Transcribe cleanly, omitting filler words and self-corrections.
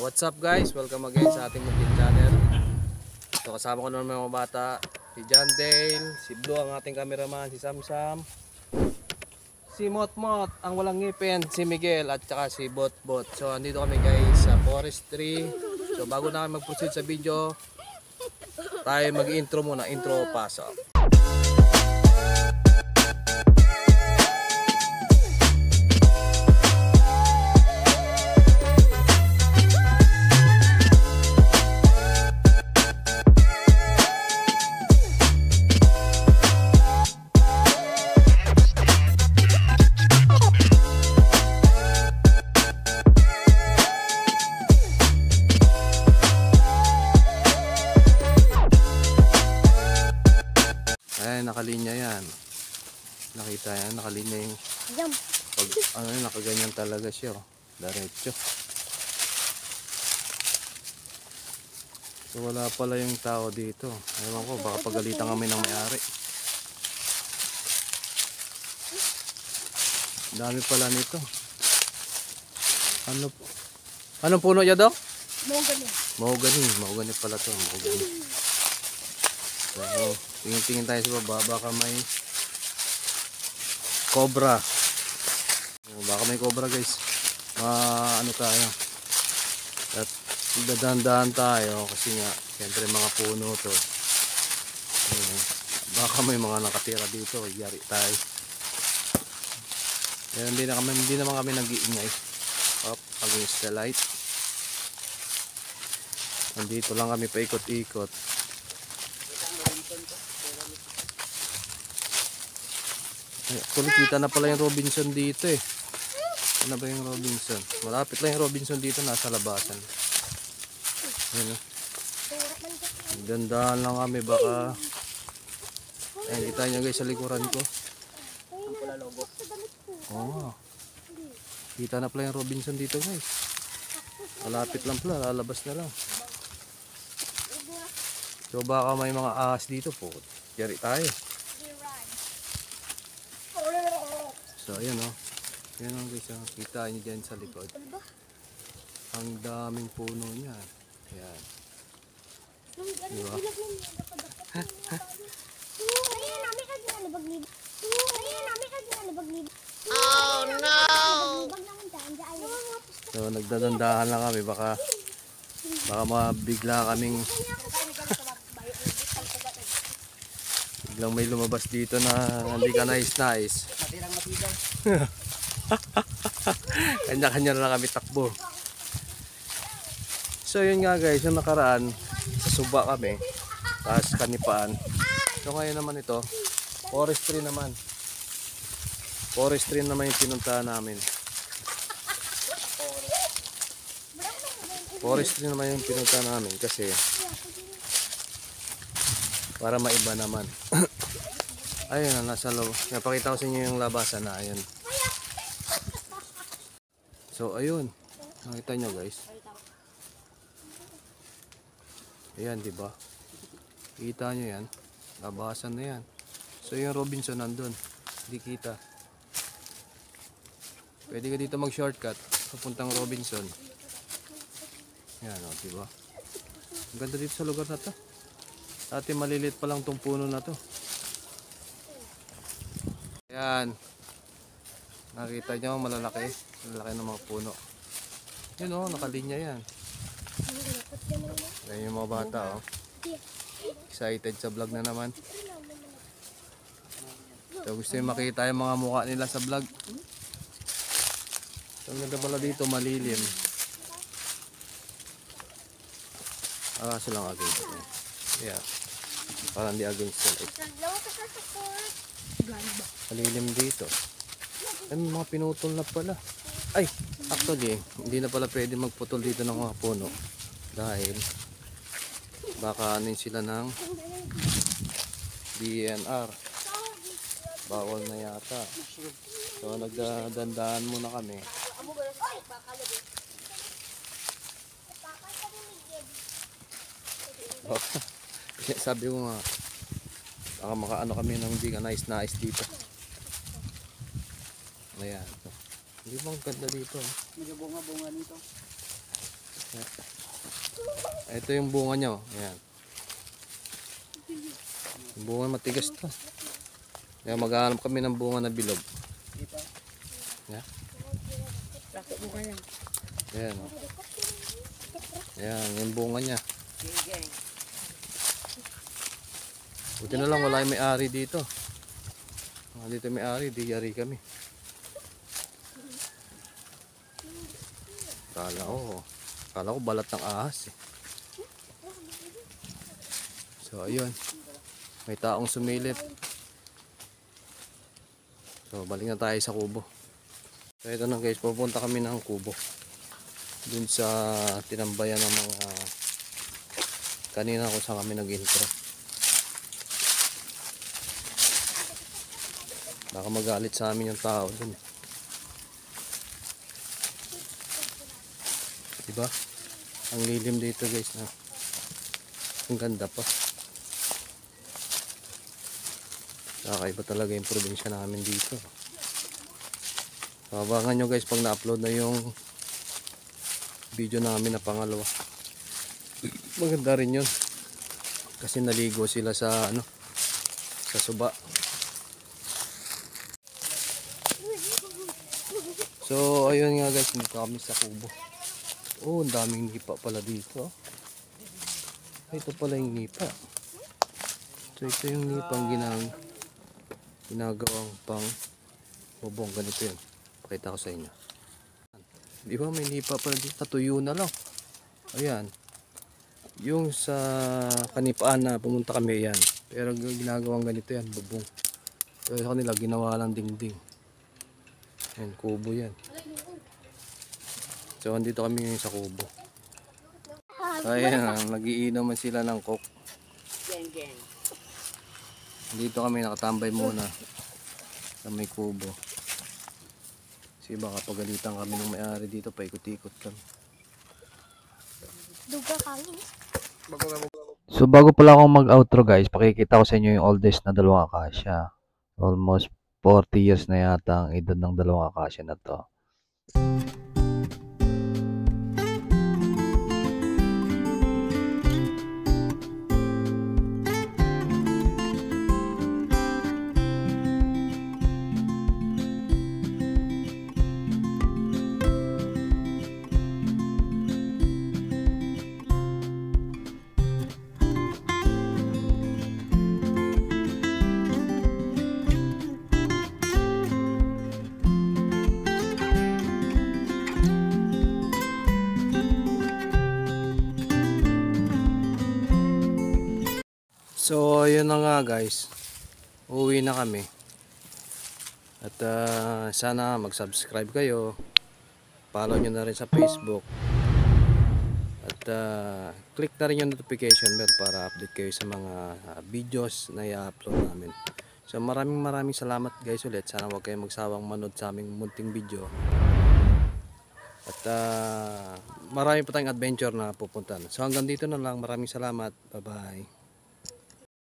What's up guys? Welcome again sa ating munting channel. So kasama ko naman mga bata, si John Dale, si Blue ang ating cameraman, si Samsam, si Motmot ang walang ngipin, si Miguel at saka si Botbot. So andito kami guys sa forestry. So bago na kami mag-proceed sa video, tayo mag-intro muna, intro pasok. Nakalinya yan. Nakita yan, nakalinya yung pag ano, nakaganyan talaga siya, oh. Diretso. So wala pala yung tao dito. Ewan ko, baka pagalitan kami ng may-ari. Dami pala nito. Ano po? Anong puno niya, Dok? Mahogany. Mahogany pala to, mahogany. So, tingin-tingin tayo sa baba, baka may cobra. Baka may cobra guys. Ano tayo. At dadaan-daan tayo kasi nga, siyempre mga puno to. Baka may mga nakatira dito, yari tayo. Kaya hindi naman kami nag-iingay. Against the light. Nandito lang kami paikot-ikot. Actually, kita na pala yung Robinson dito eh. Ano ba yung Robinson? Malapit lang yung Robinson dito, nasa labasan. Ayan o. Dandahan lang kami, baka ayan, kita nyo guys sa likuran ko. Oh, kita na pala yung Robinson dito guys. Malapit lang pala, lalabas na lang. So baka may mga ahas dito po. Yari tayo. So ayan o. Ayan o guys, kita nyo dyan sa likod. Ang daming puno niya. Ayan. Diba? Oh no! So nagdadandahan lang kami. Baka mabigla kaming biglang may lumabas dito na hindi ka nais-nais. Kanya-kanya na lang kami takbo. So yun nga guys, yung nakaraan sa Suba kami, tapos Kanipaan. So ngayon naman ito, forestry naman yung pinuntahan namin. Forestry naman yung pinuntahan namin kasi para maiba naman. Ayun na, nasa loob. Napakita ko sa inyo yung labasan na. Ayun. So ayun, nakita nyo guys. Ayan, diba? Kita nyo yan. Labasan na yan. So yung Robinson nandun. Hindi kita. Pwede ka dito mag shortcut papuntang Robinson. Ayan o, diba? Ang ganda dito sa lugar na to. Dati malilit pa lang tong puno na to. Ayan. Nakita nyo malalaki. Malalaki ng mga puno. Yun o, nakalinya yan. Ayan yung mga bata o. Excited sa vlog na naman. So gusto yung makita yung mga mukha nila sa vlog. So ang ganda pala dito, malilim. Silang agad. Yeah. Parang di against the light. Malilim dito. Ay, mga pinutol na pala. Ay, actually, hindi na pala pwede magputol dito ng mga puno. Dahil, baka anin sila ng DNR. Bawal na yata. So, nagdadandaan muna kami. Sabi ko nga, baka makaano kami ng hindi ka nais dito. Ayan. Hindi bang ganda dito? Medyo bunga-bunga nito. Ito yung bunga niya. Oh. Ayan. Yung bunga matigas to. Kaya maghahanap kami ng bunga na bilog. Ayan. Laki mo ka lang. Ayan. Oh. Ayan, yung bunga niya. Buti na lang wala yung may-ari dito. Dito may-ari, di yari kami. Kala ko balat ng ahas eh. So ayun, may taong sumilip. So balik na tayo sa kubo. So ito na guys, pupunta kami ng kubo. Dun sa tinambayan ng mga kanina kung saan kami nag-intro. Baka magalit sa amin yung tao dun. Diba? Ang lilim dito guys na. Ang ganda pa. Kakaiba talaga yung probinsya namin dito. Abangan nyo guys pag na-upload na yung video namin na pangalawa. Maganda rin yun. Kasi naligo sila sa sa suba. So ayun nga guys, dito kami sa kubo. Oh, ang daming nipa pala dito. Ito pala yung nipa. So ito yung nipang ginagawang pang bubong. Ganito yun. Pakita ko sa inyo. Di ba may nipa pala dito? Tuyo na lang. Ayan. Yung sa kanipaan na pumunta kami yan. Pero ginagawang ganito yan, bubong. Pero sa kanila ginawa lang dingding. Ayan, kubo yan. So andito kami ngayon sa kubo. Ayan, nagiinom sila ng coke. Dito kami nakatambay muna sa may kubo. Kasi baka pagalitan kami ng may-ari dito, paikot-ikot kami. Duga kami. So bago pala akong mag-outro guys, pakikita ko sa inyo yung oldest na dalawang akasya. Almost 40 years na yata ang edad ng dalawang akasya na to. So ayun na nga guys, uwi na kami. At sana mag-subscribe kayo, follow nyo na rin sa Facebook, at click na rin yung notification bell para update kayo sa mga videos na i-upload namin. So maraming salamat guys ulit. Sana huwag kayong magsawang manood sa aming munting video. At marami pa tayong adventure na pupuntahan. So hanggang dito na lang, maraming salamat, bye bye.